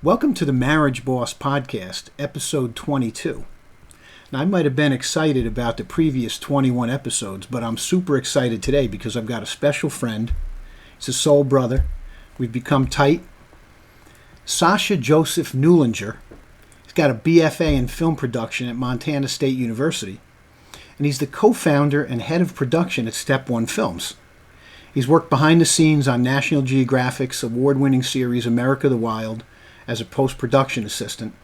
Welcome to the Marriage Boss Podcast, episode 22. Now, I might have been excited about the previous 21 episodes, but I'm super excited today because I've got a special friend. He's a soul brother. We've become tight. Sasha Joseph Neulinger. He's got a BFA in film production at Montana State University, and he's the co-founder and head of production at Step One Films. He's worked behind the scenes on National Geographic's award-winning series America the Wild as a post-production assistant.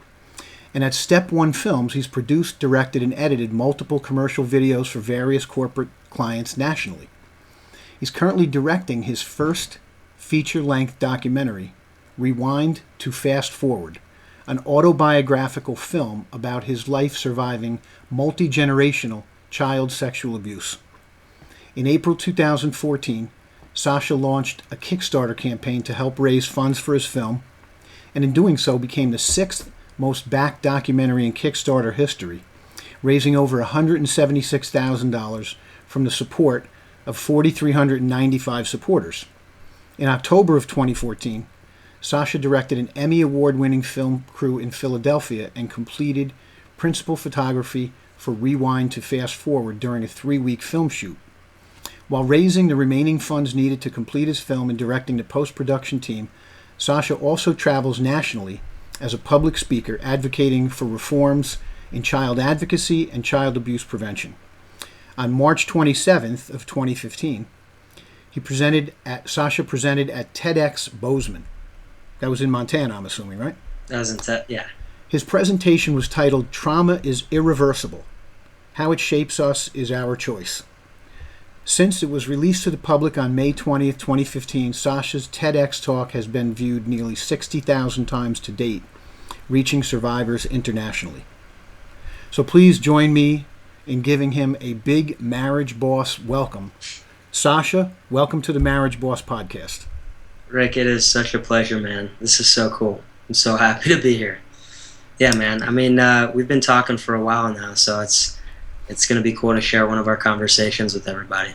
And at Step One Films, he's produced, directed, and edited multiple commercial videos for various corporate clients nationally. He's currently directing his first feature-length documentary, Rewind to Fast Forward, an autobiographical film about his life surviving multi-generational child sexual abuse. In April 2014, Sasha launched a Kickstarter campaign to help raise funds for his film, and in doing so became the sixth most backed documentary in Kickstarter history, raising over $176,000 from the support of 4,395 supporters. In October of 2014, Sasha directed an Emmy Award-winning film crew in Philadelphia and completed principal photography for Rewind to Fast Forward during a 3-week film shoot. While raising the remaining funds needed to complete his film and directing the post-production team, Sasha also travels nationally as a public speaker advocating for reforms in child advocacy and child abuse prevention. On March 27th of 2015, Sasha presented at TEDx Bozeman. That was in Montana, I'm assuming, right? That was in yeah. His presentation was titled "Trauma is Irreversible. How it Shapes Us is Our Choice." Since it was released to the public on May 20th, 2015, Sasha's TEDx talk has been viewed nearly 60,000 times to date, reaching survivors internationally. So please join me in giving him a big Marriage Boss welcome. Sasha, welcome to the Marriage Boss Podcast. Rick, it is such a pleasure, man. This is so cool. I'm so happy to be here. Yeah, man. I mean, we've been talking for a while now, so it's going to be cool to share one of our conversations with everybody.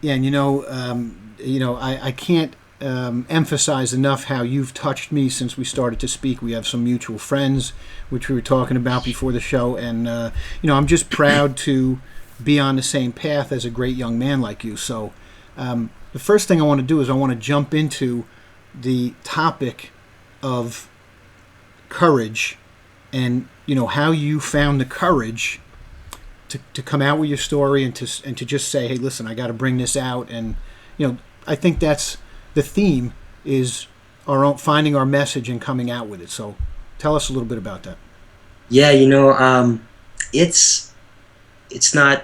Yeah, and I can't emphasize enough how you've touched me since we started to speak. We have some mutual friends, which we were talking about before the show, and I'm just proud to be on the same path as a great young man like you. So the first thing I want to do is I want to jump into the topic of courage and how you found the courage to come out with your story and to just say, hey, listen, I got to bring this out. And I think that's the theme, is our own finding our message and coming out with it. So tell us a little bit about that. Yeah, it's not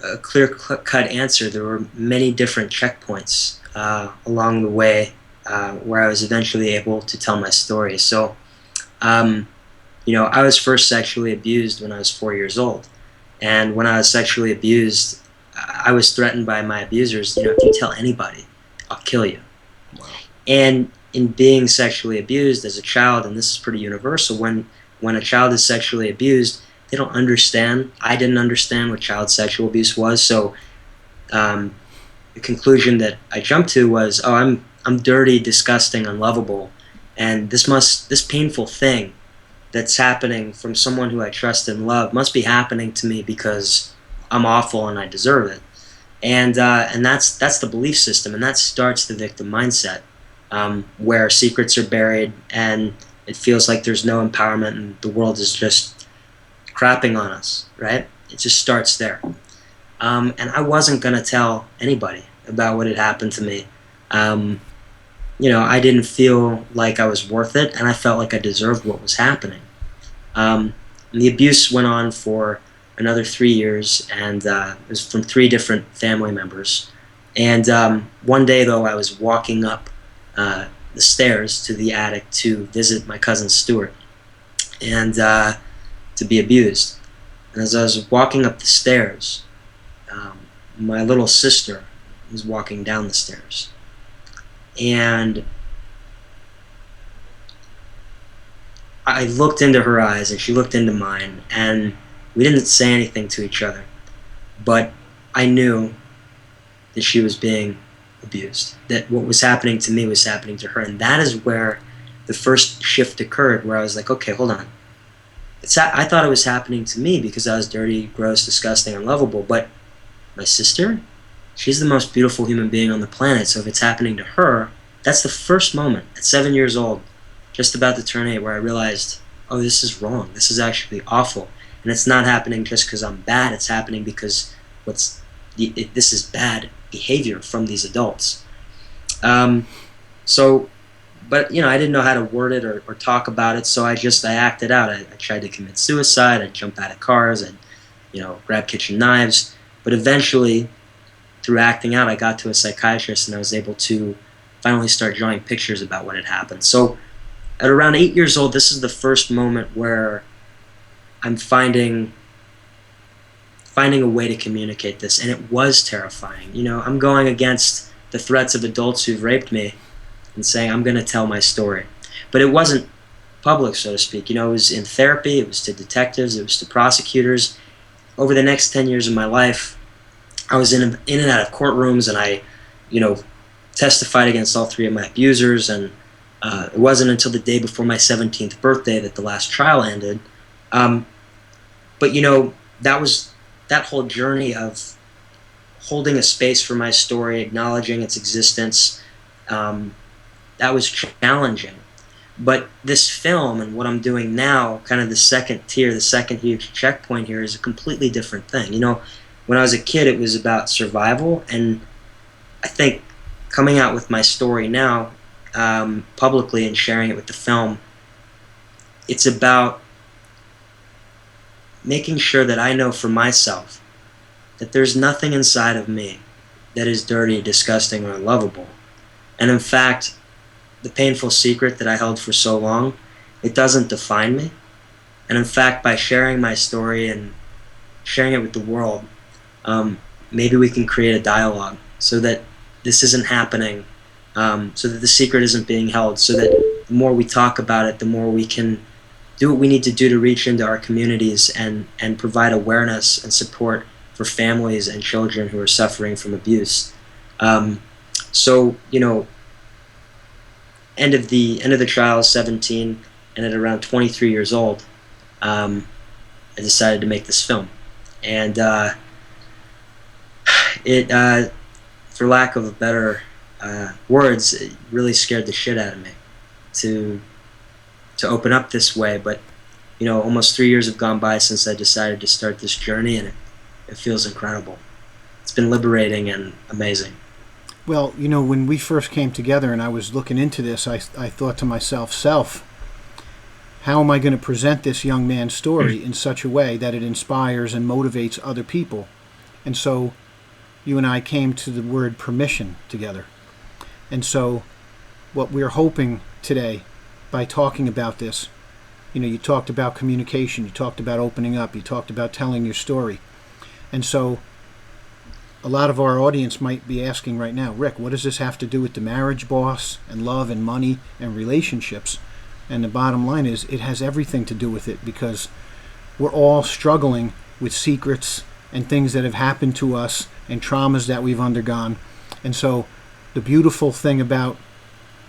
a clear-cut answer. There were many different checkpoints along the way where I was eventually able to tell my story. So, I was first sexually abused when I was 4 years old. And when I was sexually abused, I was threatened by my abusers, if you tell anybody, I'll kill you. Wow. And in being sexually abused as a child, and this is pretty universal, when a child is sexually abused, they don't understand. I didn't understand what child sexual abuse was, so the conclusion that I jumped to was, I'm dirty, disgusting, unlovable, and this painful thing that's happening from someone who I trust and love must be happening to me because I'm awful and I deserve it. And that's the belief system, and that starts the victim mindset, where secrets are buried and it feels like there's no empowerment and the world is just crapping on us, right? It just starts there. And I wasn't going to tell anybody about what had happened to me. I didn't feel like I was worth it, and I felt like I deserved what was happening. And the abuse went on for another 3 years, and it was from 3 different family members. And one day, though, I was walking up the stairs to the attic to visit my cousin Stuart and to be abused. And as I was walking up the stairs, my little sister was walking down the stairs. And I looked into her eyes and she looked into mine, and we didn't say anything to each other, but I knew that she was being abused, that what was happening to me was happening to her, and that is where the first shift occurred where I was like, okay, hold on. I thought it was happening to me because I was dirty, gross, disgusting, unlovable. But my sister, she's the most beautiful human being on the planet. So if it's happening to her, that's the first moment at 7 years old, just about to turn 8, where I realized, oh, this is wrong. This is actually awful. And it's not happening just because I'm bad. It's happening because this is bad behavior from these adults. But I didn't know how to word it or talk about it, so I acted out. I tried to commit suicide. I'd jump out of cars. I'd grab kitchen knives. But eventually, through acting out, I got to a psychiatrist, and I was able to finally start drawing pictures about what had happened. So at around 8 years old, this is the first moment where I'm finding a way to communicate this, and it was terrifying. I'm going against the threats of adults who've raped me and saying, I'm going to tell my story. But it wasn't public, so to speak. It was in therapy, it was to detectives, it was to prosecutors. Over the next 10 years of my life, I was in and out of courtrooms, and I, testified against all 3 of my abusers, and it wasn't until the day before my 17th birthday that the last trial ended. But that whole journey of holding a space for my story, acknowledging its existence, that was challenging. But this film and what I'm doing now, kind of the second tier, the second huge checkpoint here, is a completely different thing. When I was a kid, it was about survival, and I think coming out with my story now, publicly, and sharing it with the film, it's about making sure that I know for myself that there's nothing inside of me that is dirty, disgusting, or unlovable. And in fact, the painful secret that I held for so long, it doesn't define me. And in fact, by sharing my story and sharing it with the world, maybe we can create a dialogue so that this isn't happening, so that the secret isn't being held, so that the more we talk about it, the more we can do what we need to do to reach into our communities and provide awareness and support for families and children who are suffering from abuse. End of the trial, 17, and at around 23 years old, I decided to make this film, and it, for lack of a better words, it really scared the shit out of me to open up this way. But almost 3 years have gone by since I decided to start this journey, and it feels incredible. It's been liberating and amazing. Well, when we first came together and I was looking into this, I thought to myself, how am I going to present this young man's story in such a way that it inspires and motivates other people? And so you and I came to the word permission together. And so what we're hoping today by talking about this, you talked about communication, you talked about opening up, you talked about telling your story. And so a lot of our audience might be asking right now, Rick, what does this have to do with the marriage boss and love and money and relationships? And the bottom line is it has everything to do with it, because we're all struggling with secrets and things that have happened to us and traumas that we've undergone. And so the beautiful thing about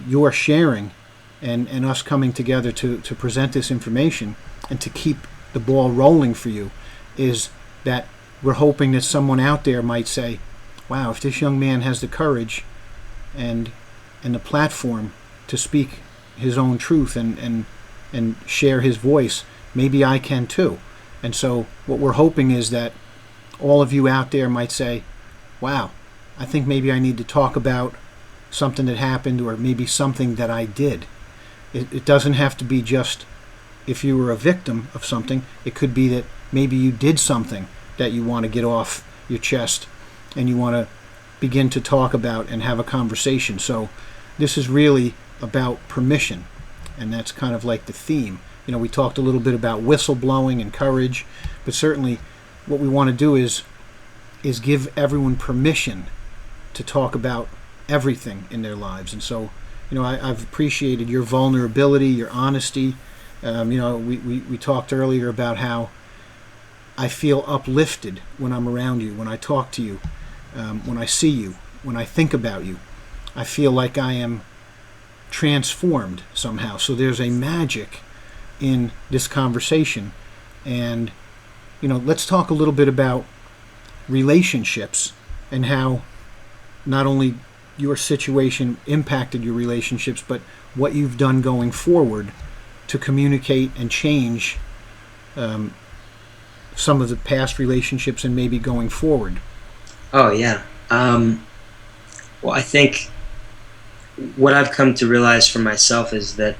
your sharing and us coming together to present this information and to keep the ball rolling for you is that we're hoping that someone out there might say, wow, if this young man has the courage and the platform to speak his own truth and share his voice, maybe I can too. And so what we're hoping is that all of you out there might say, wow, I think maybe I need to talk about something that happened, or maybe something that I did. It doesn't have to be just if you were a victim of something. It could be that maybe you did something that you want to get off your chest and you want to begin to talk about and have a conversation. So this is really about permission, and that's kind of like the theme. We talked a little bit about whistleblowing and courage, but certainly what we want to do is give everyone permission to talk about everything in their lives. And so, I've appreciated your vulnerability, your honesty. We talked earlier about how I feel uplifted when I'm around you, when I talk to you, when I see you, when I think about you. I feel like I am transformed somehow. So there's a magic in this conversation. And, let's talk a little bit about relationships and how not only your situation impacted your relationships, but what you've done going forward to communicate and change some of the past relationships and maybe going forward. Oh, yeah. Well, I think what I've come to realize for myself is that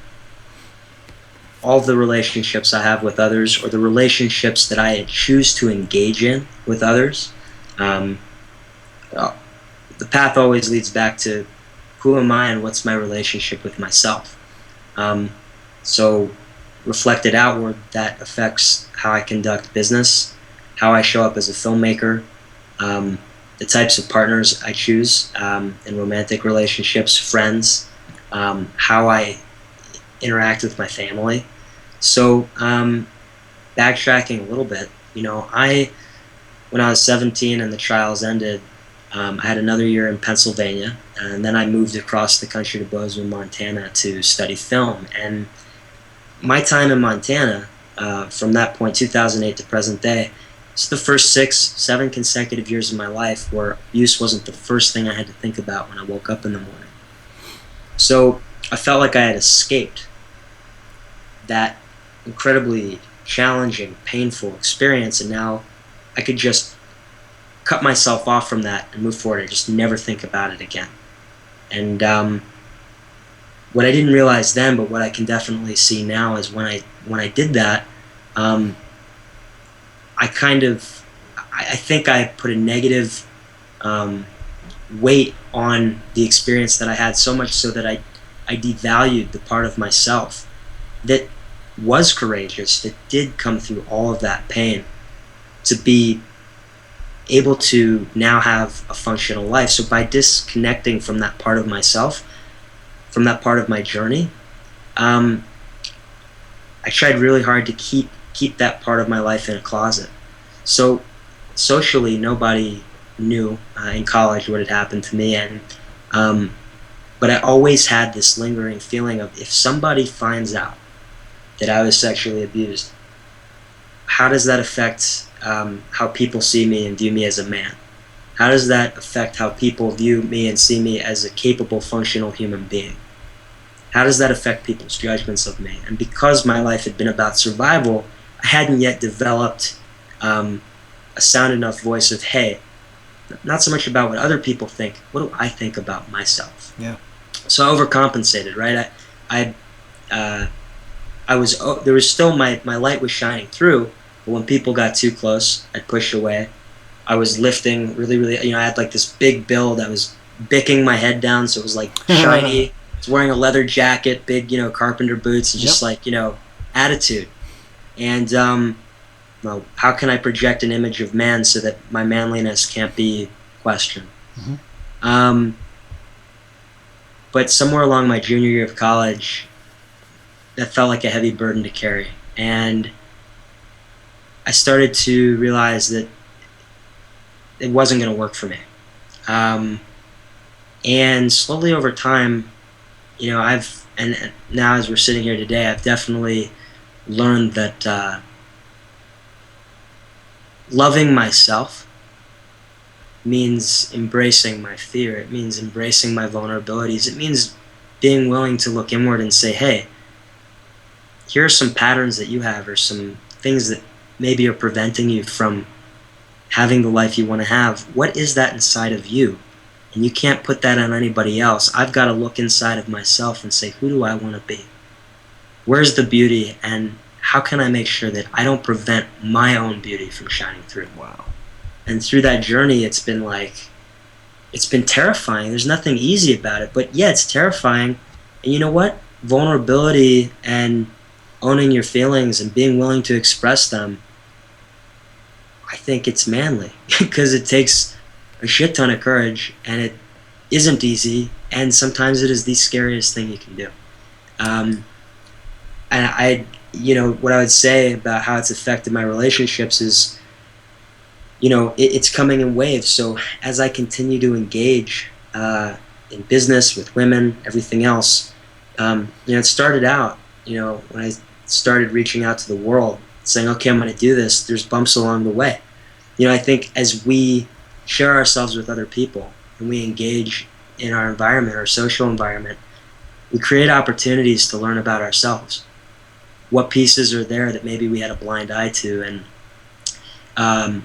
all the relationships I have with others, or the relationships that I choose to engage in with others, the path always leads back to who am I and what's my relationship with myself. So reflected outward, that affects how I conduct business, how I show up as a filmmaker, the types of partners I choose in romantic relationships, friends, how I interact with my family. So backtracking a little bit, when I was 17 and the trials ended, I had another year in Pennsylvania, and then I moved across the country to Bozeman, Montana to study film. And my time in Montana, from that point, 2008 to present day, it's the first 6-7 consecutive years of my life where abuse wasn't the first thing I had to think about when I woke up in the morning. So I felt like I had escaped that incredibly challenging, painful experience, and now I could just cut myself off from that and move forward and just never think about it again. And what I didn't realize then, but what I can definitely see now, is when I did that, I think I put a negative weight on the experience that I had, so much so that I devalued the part of myself that was courageous, that did come through all of that pain, to be able to now have a functional life. So by disconnecting from that part of myself, from that part of my journey, I tried really hard to keep that part of my life in a closet. So socially, nobody knew in college what had happened to me, and but I always had this lingering feeling of, if somebody finds out that I was sexually abused, how does that affect how people see me and view me as a man? How does that affect how people view me and see me as a capable, functional human being? How does that affect people's judgments of me? And because my life had been about survival, I hadn't yet developed a sound enough voice of, hey, not so much about what other people think, what do I think about myself? Yeah. So I overcompensated, right? There was still, my light was shining through, but when people got too close, I'd push away. I was lifting really, really, I had like this big build. I was bicking my head down, so it was like shiny. I was wearing a leather jacket, big, carpenter boots, and just attitude. And how can I project an image of man so that my manliness can't be questioned? Mm-hmm. But somewhere along my junior year of college, that felt like a heavy burden to carry. And I started to realize that it wasn't going to work for me. And slowly over time, and now as we're sitting here today, I've definitely learned that loving myself means embracing my fear. It means embracing my vulnerabilities. It means being willing to look inward and say, hey, here are some patterns that you have, or some things that maybe are preventing you from having the life you want to have. What is that inside of you? And you can't put that on anybody else. I've got to look inside of myself and say, who do I want to be? Where's the beauty? And how can I make sure that I don't prevent my own beauty from shining through? Wow. And through that journey, it's been terrifying. There's nothing easy about it, but yeah, it's terrifying. And you know what? Vulnerability and owning your feelings and being willing to express them, I think it's manly, because it takes a shit ton of courage, and it isn't easy, and sometimes it is the scariest thing you can do. And what I would say about how it's affected my relationships is, it's coming in waves. So as I continue to engage in business with women, everything else, It started out, when I started reaching out to the world, saying, okay, I'm going to do this, there's bumps along the way. I think as we share ourselves with other people and we engage in our environment, our social environment, we create opportunities to learn about ourselves. What pieces are there that maybe we had a blind eye to, and I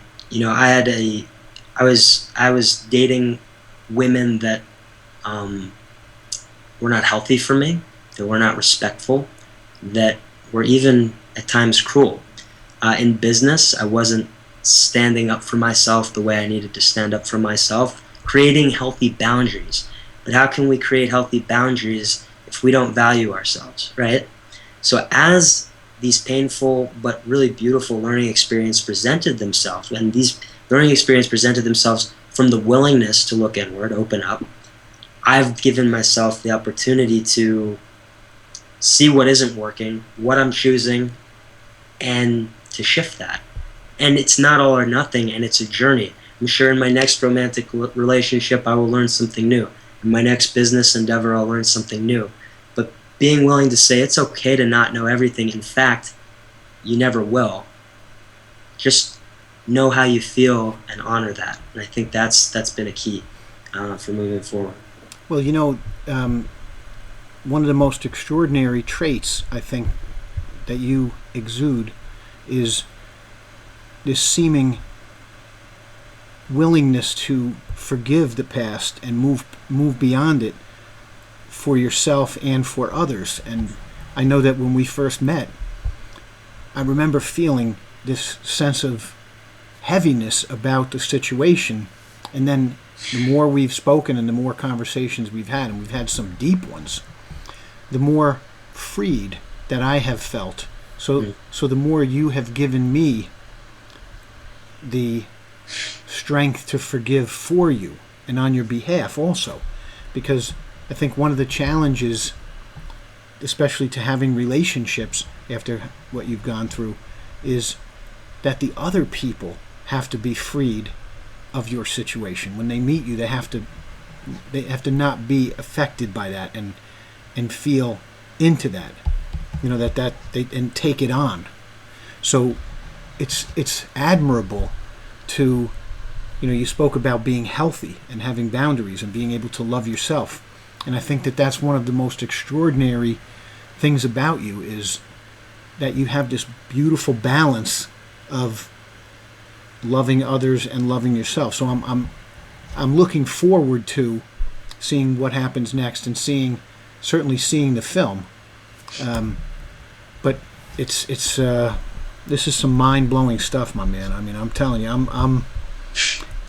was dating women that were not healthy for me, that were not respectful, that were even at times cruel. In business, I wasn't standing up for myself the way I needed to stand up for myself, creating healthy boundaries. But how can we create healthy boundaries if we don't value ourselves, right? So as these painful but really beautiful learning experiences presented themselves, and these learning experiences presented themselves from the willingness to look inward, open up, I've given myself the opportunity to see what isn't working, what I'm choosing, and to shift that. And it's not all or nothing, and it's a journey. I'm sure in my next romantic relationship I will learn something new. In my next business endeavor I'll learn something new. But being willing to say it's okay to not know everything. In fact, you never will. Just know how you feel and honor that. And I think that's been a key for moving forward. Well, one of the most extraordinary traits, I think, that you exude is this seeming willingness to forgive the past and move beyond it for yourself and for others. And I know that when we first met, I remember feeling this sense of heaviness about the situation, and then the more we've spoken and the more conversations we've had, and we've had some deep ones, the more freed that I have felt. So the more you have given me the strength to forgive for you and on your behalf also. Because I think one of the challenges, especially to having relationships after what you've gone through, is that the other people have to be freed of your situation. When they meet you, they have to not be affected by that and feel into that, that they and take it on. So it's admirable to, you spoke about being healthy and having boundaries and being able to love yourself. And I think that that's one of the most extraordinary things about you, is that you have this beautiful balance of loving others and loving yourself. So I'm looking forward to seeing what happens next and certainly seeing the film. But it's this is some mind-blowing stuff, my man. I mean, I'm telling you,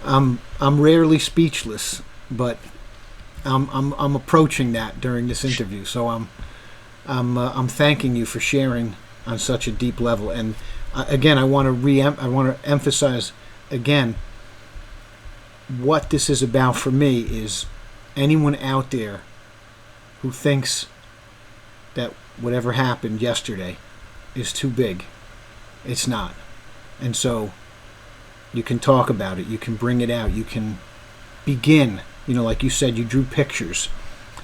I'm rarely speechless, but I'm approaching that during this interview. So I'm thanking you for sharing on such a deep level. And again, I want to emphasize again what this is about for me is anyone out there who thinks that whatever happened yesterday is too big. It's not. And so you can talk about it, you can bring it out, you can begin, like you said, you drew pictures.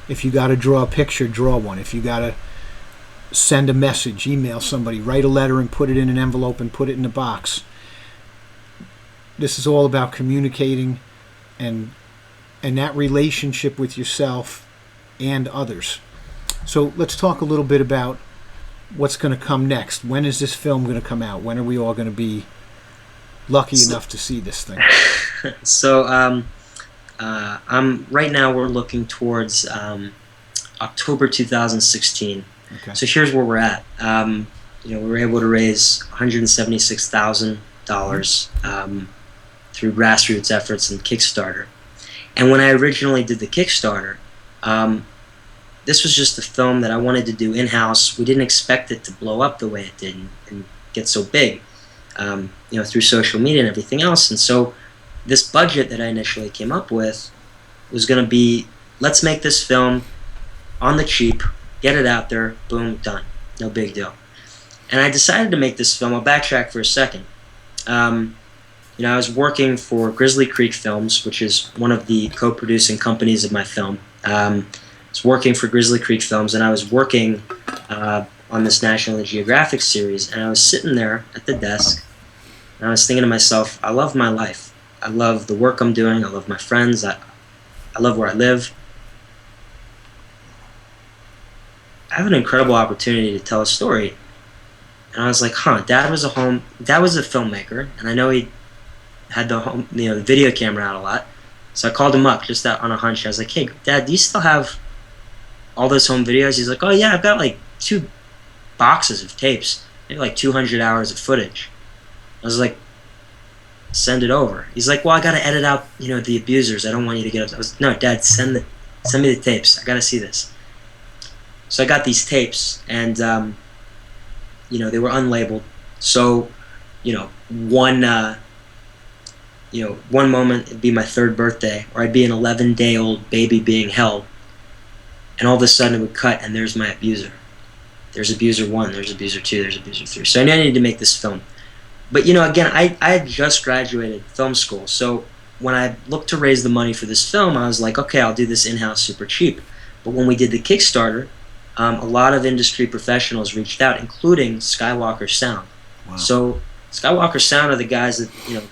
If you got to draw a picture, draw one. If you got to send a message, email somebody, write a letter and put it in an envelope and put it in a box. This is all about communicating and that relationship with yourself and others. So let's talk a little bit about what's going to come next. When is this film going to come out? When are we all going to be lucky enough to see this thing? So right now we're looking towards October 2016. Okay. So here's where we're at. We were able to raise $176,000 through grassroots efforts and Kickstarter. And when I originally did the Kickstarter, this was just a film that I wanted to do in-house. We didn't expect it to blow up the way it did and get so big, through social media and everything else. And so this budget that I initially came up with was going to be, let's make this film on the cheap, get it out there, boom, done. No big deal. And I decided to make this film. I'll backtrack for a second. I was working for Grizzly Creek Films, which is one of the co-producing companies of my film. was working for Grizzly Creek Films, and I was working on this National Geographic series, and I was sitting there at the desk, and I was thinking to myself, I love my life. I love the work I'm doing. I love my friends. I love where I live. I have an incredible opportunity to tell a story. And I was like, Dad was a filmmaker, and I know he had the video camera out a lot. So I called him up just out on a hunch. I was like, hey, Dad, do you still have all those home videos? He's like, oh yeah, I've got like 2 boxes of tapes, maybe like 200 hours of footage. I was like, send it over. He's like, well, I gotta edit out, the abusers. I don't want you to get up. I was, no, Dad, send me the tapes. I gotta see this. So I got these tapes, and they were unlabeled. So, one moment it'd be my 3rd birthday, or I'd be an 11-day-old baby being held, and all of a sudden it would cut, and there's my abuser. There's abuser 1, there's abuser 2, there's abuser 3. So I knew I needed to make this film. But again, I had just graduated film school, so when I looked to raise the money for this film, I was like, okay, I'll do this in-house super cheap. But when we did the Kickstarter, a lot of industry professionals reached out, including Skywalker Sound. Wow. So Skywalker Sound are the guys that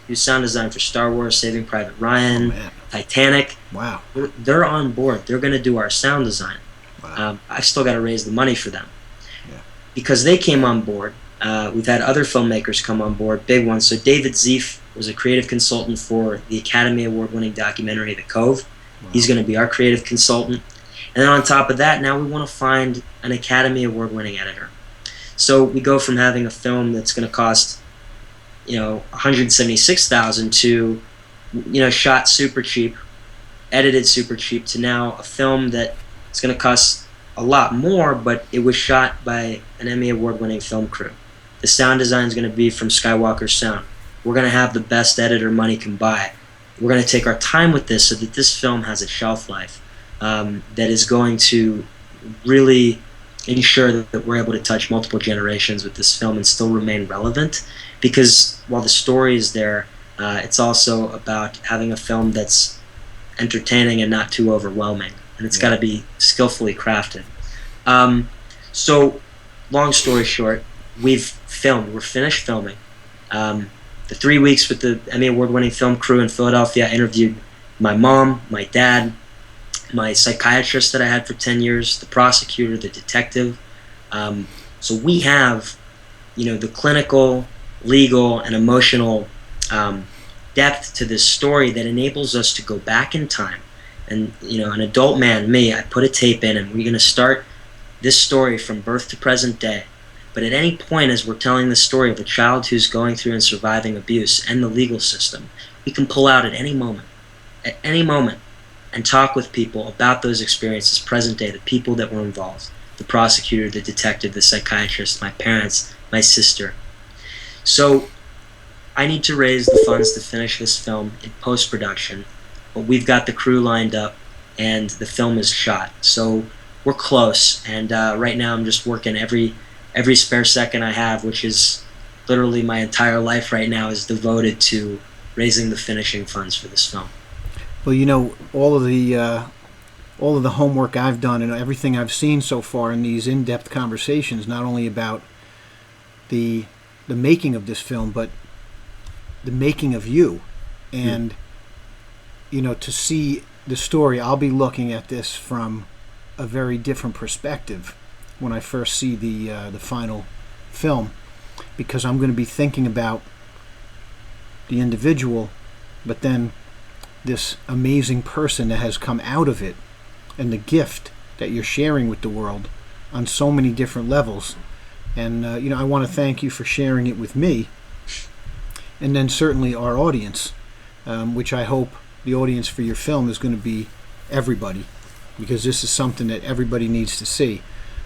do sound design for Star Wars, Saving Private Ryan, Titanic. Wow. They're on board. They're going to do our sound design. Wow. I've still got to raise the money for them. Yeah. Because they came on board. We've had other filmmakers come on board, big ones. So David Zeef was a creative consultant for the Academy Award-winning documentary The Cove. Wow. He's going to be our creative consultant. And then on top of that, now we want to find an Academy Award-winning editor. So we go from having a film that's going to cost, $176,000 to, shot super cheap, edited super cheap, to now a film that is going to cost a lot more, but it was shot by an Emmy Award-winning film crew. The sound design is going to be from Skywalker Sound. We're going to have the best editor money can buy. We're going to take our time with this so that this film has a shelf life that is going to really ensure that we're able to touch multiple generations with this film and still remain relevant. Because while the story is there, it's also about having a film that's entertaining and not too overwhelming. And it's got to be skillfully crafted. So, long story short, we're finished filming. The 3 weeks with the Emmy Award-winning film crew in Philadelphia, I interviewed my mom, my dad, my psychiatrist that I had for 10 years, the prosecutor, the detective. So we have, the clinical, legal, and emotional depth to this story that enables us to go back in time. And, an adult man, me, I put a tape in, and we're going to start this story from birth to present day. But at any point, as we're telling the story of a child who's going through and surviving abuse and the legal system, we can pull out at any moment, and talk with people about those experiences, present day, the people that were involved, the prosecutor, the detective, the psychiatrist, my parents, my sister. So I need to raise the funds to finish this film in post-production, but we've got the crew lined up, and the film is shot. So we're close, and right now I'm just working every spare second I have, which is literally my entire life right now, is devoted to raising the finishing funds for this film. Well, all of the homework I've done and everything I've seen so far in these in-depth conversations, not only about the making of this film, but the making of you, and to see the story, I'll be looking at this from a very different perspective when I first see the final film, because I'm going to be thinking about the individual, but then this amazing person that has come out of it, and the gift that you're sharing with the world on so many different levels. And I want to thank you for sharing it with me, and then certainly our audience, which I hope the audience for your film is going to be everybody, because this is something that everybody needs to see.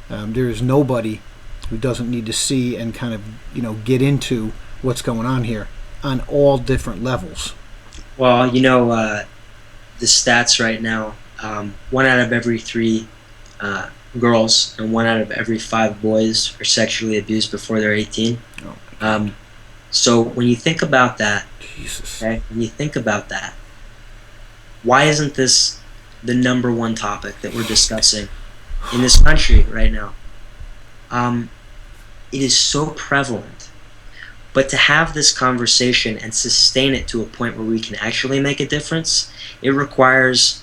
There is nobody who doesn't need to see and kind of get into what's going on here on all different levels. Well, the stats right now, 1 out of every 3 girls and 1 out of every 5 boys are sexually abused before they're 18. Oh. So when you think about that, Jesus. Okay, when you think about that, why isn't this the number one topic that we're discussing in this country right now. It is so prevalent. But to have this conversation and sustain it to a point where we can actually make a difference, it requires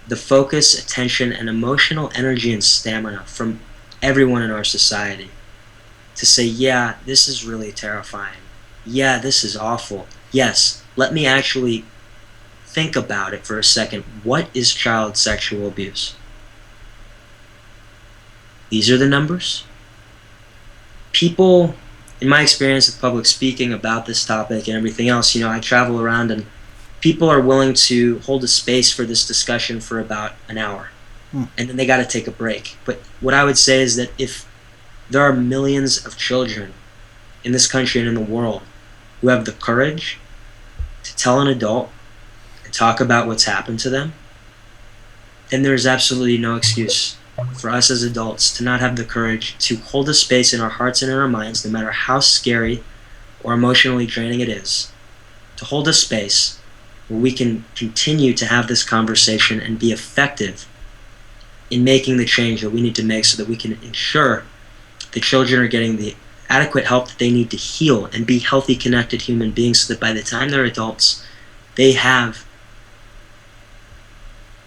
the focus, attention, and emotional energy and stamina from everyone in our society to say, yeah, this is really terrifying. Yeah, this is awful. Yes, let me actually think about it for a second. What is child sexual abuse? These are the numbers. People, in my experience with public speaking about this topic and everything else, I travel around and people are willing to hold a space for this discussion for about an hour. And then they got to take a break. But what I would say is that if there are millions of children in this country and in the world who have the courage to tell an adult and talk about what's happened to them, then there is absolutely no excuse for us as adults to not have the courage to hold a space in our hearts and in our minds, no matter how scary or emotionally draining it is, to hold a space where we can continue to have this conversation and be effective in making the change that we need to make so that we can ensure the children are getting the adequate help that they need to heal and be healthy, connected human beings so that by the time they're adults, they have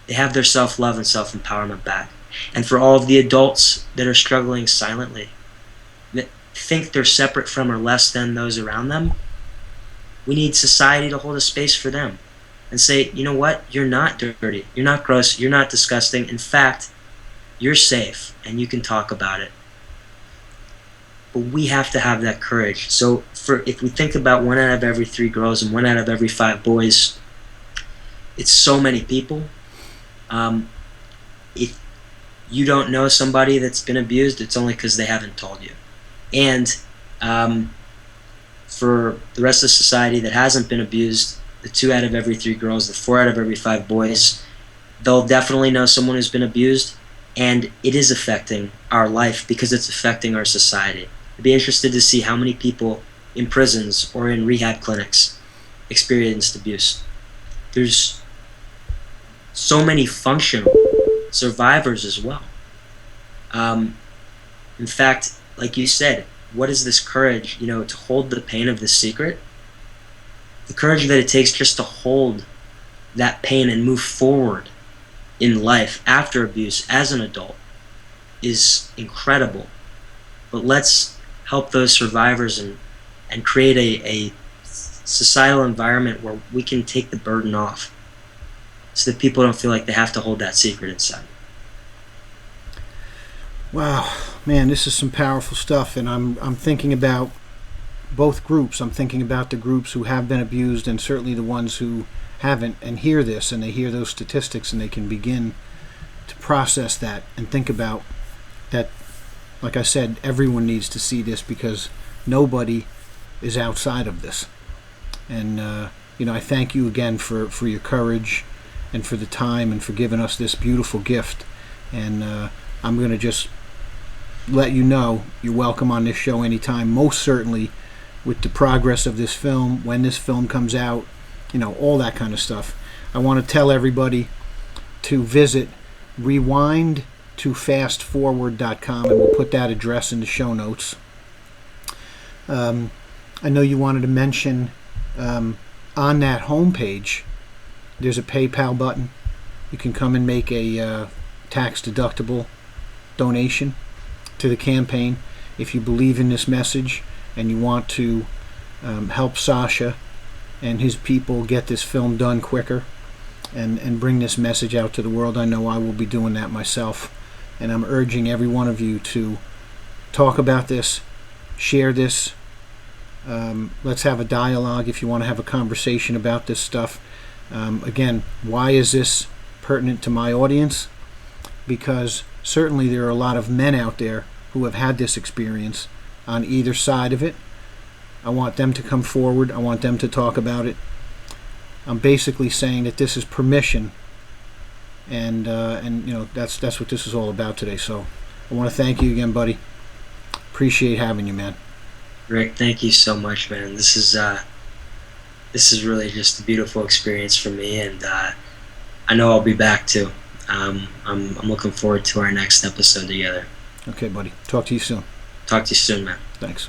their self-love and self-empowerment back. And for all of the adults that are struggling silently, that think they're separate from or less than those around them, we need society to hold a space for them and say, you know what, you're not dirty, you're not gross, you're not disgusting. In fact, you're safe and you can talk about it. But we have to have that courage. So if we think about 1 out of every 3 girls and 1 out of every 5 boys, it's so many people. If you don't know somebody that's been abused, it's only because they haven't told you. And for the rest of society that hasn't been abused, the 2 out of every 3 girls, the 4 out of every 5 boys, they'll definitely know someone who's been abused, and it is affecting our life because it's affecting our society. I'd be interested to see how many people in prisons or in rehab clinics experienced abuse. There's so many functional survivors as well. In fact, like you said, what is this courage, to hold the pain of the secret? The courage that it takes just to hold that pain and move forward in life after abuse as an adult is incredible. But let's help those survivors and create a societal environment where we can take the burden off so that people don't feel like they have to hold that secret inside. Wow, man, this is some powerful stuff, and I'm thinking about both groups. I'm thinking about the groups who have been abused and certainly the ones who haven't, and hear this and they hear those statistics and they can begin to process that and think about that. Like I said, everyone needs to see this because nobody is outside of this. And I thank you again for your courage and for the time and for giving us this beautiful gift. And I'm going to just let you know you're welcome on this show anytime, most certainly with the progress of this film, when this film comes out, all that kind of stuff. I want to tell everybody to visit rewindtofastforward.com, and we'll put that address in the show notes. I know you wanted to mention on that homepage there's a PayPal button. You can come and make a tax-deductible donation to the campaign if you believe in this message and you want to help Sasha and his people get this film done quicker and bring this message out to the world. I know I will be doing that myself, and I'm urging every one of you to talk about this, share this. Let's have a dialogue if you want to have a conversation about this stuff. Again, why is this pertinent to my audience? Because certainly there are a lot of men out there who have had this experience on either side of it. I want them to come forward. I want them to talk about it. I'm basically saying that this is permission, and that's what this is all about today. So I want to thank you again, buddy. Appreciate having you, man. Rick, thank you so much, man. This is really just a beautiful experience for me, and I know I'll be back too. I'm looking forward to our next episode together. Okay, buddy. Talk to you soon. Talk to you soon, man. Thanks.